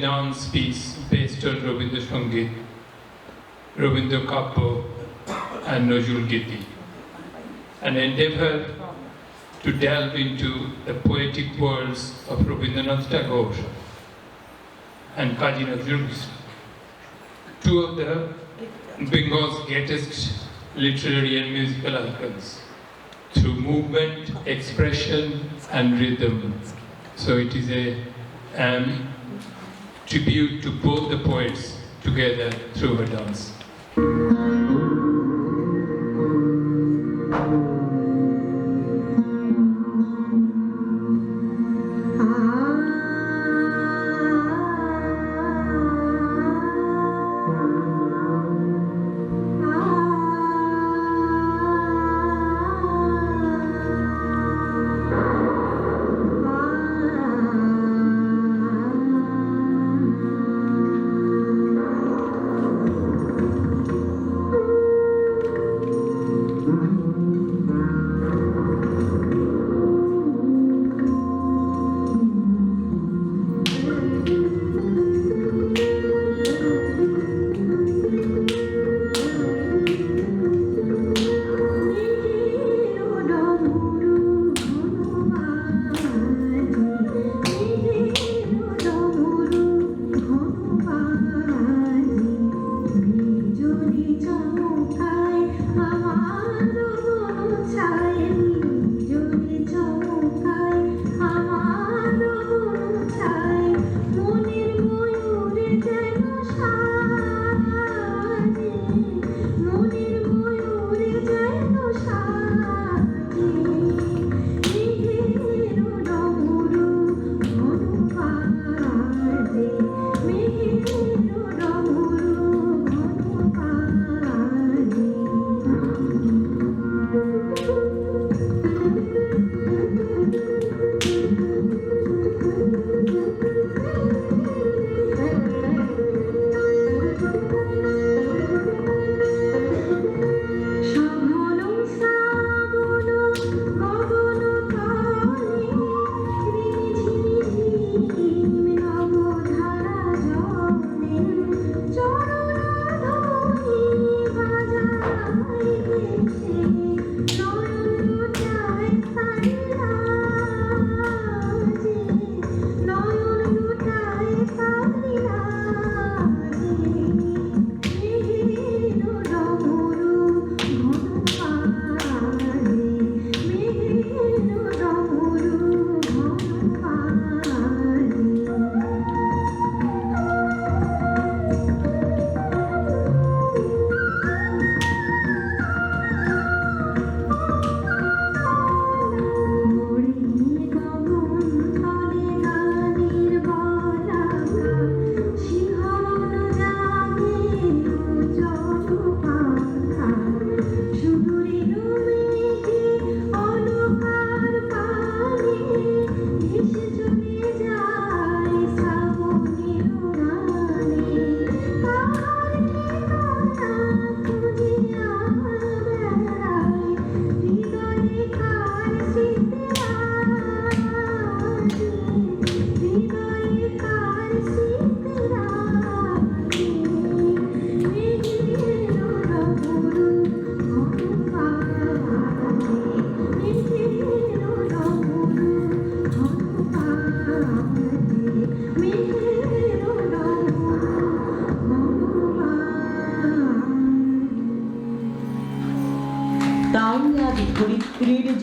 dance piece based on Rabindra Sangeet, Rabindra Kappa and Nazrul Giti, an endeavor to delve into the poetic worlds of Rabindranath Tagore and Kazi Nazrul Islam, two of the Bengal's greatest literary and musical icons, through movement, expression, and rhythm. So it is a tribute to both the poets together through her dance.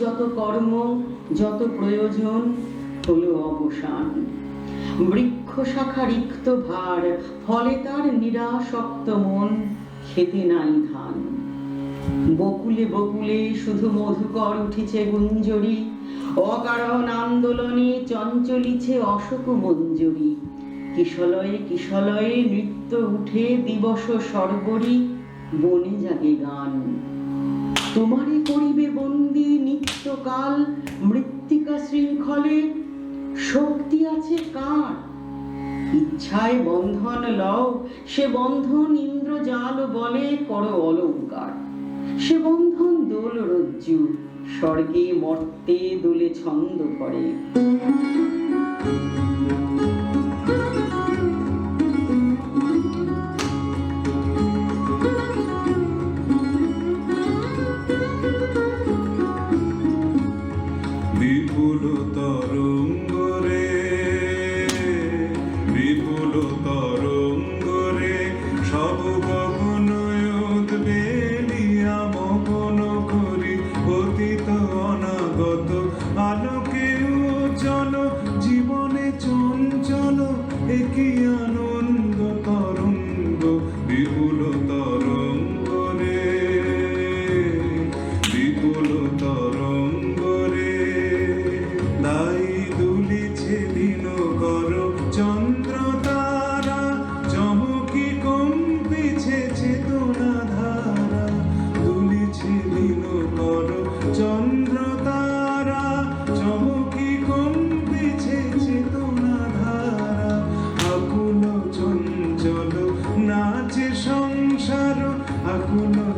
যত কর্ম যত প্রয়োজন হলো অবসান, বৃক্ষ শাখা রিক্ত ভার, ফলে তার নিরাসক্ত মন, খেতে নাই ধান। বকুলে বকুলে শুধু মধুকর উঠিছে গুঞ্জরি, অকারণ আন্দোলনে চঞ্চলিছে অশোক মঞ্জরি। কিশলয়ে কিশলয়ে নৃত্য উঠে দিবস সর্বরি, বনে জাগে গান। তোমারে করিবে বন্দি নিত্যকাল, মৃত্তিকা শৃঙ্খলে শক্তি আছে কার? ইচ্ছায় বন্ধন লও, সে বন্ধন ইন্দ্রজাল বলে করো অলঙ্কার। সে বন্ধন দোল রজ্জু, স্বর্গে মর্তে দোলে ছন্দ করে।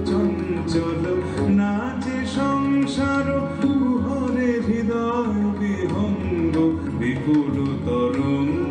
চঞ্চল নাচে সংসার কুহরে হৃদয় বিহঙ্গ বিপুল তরঙ্গ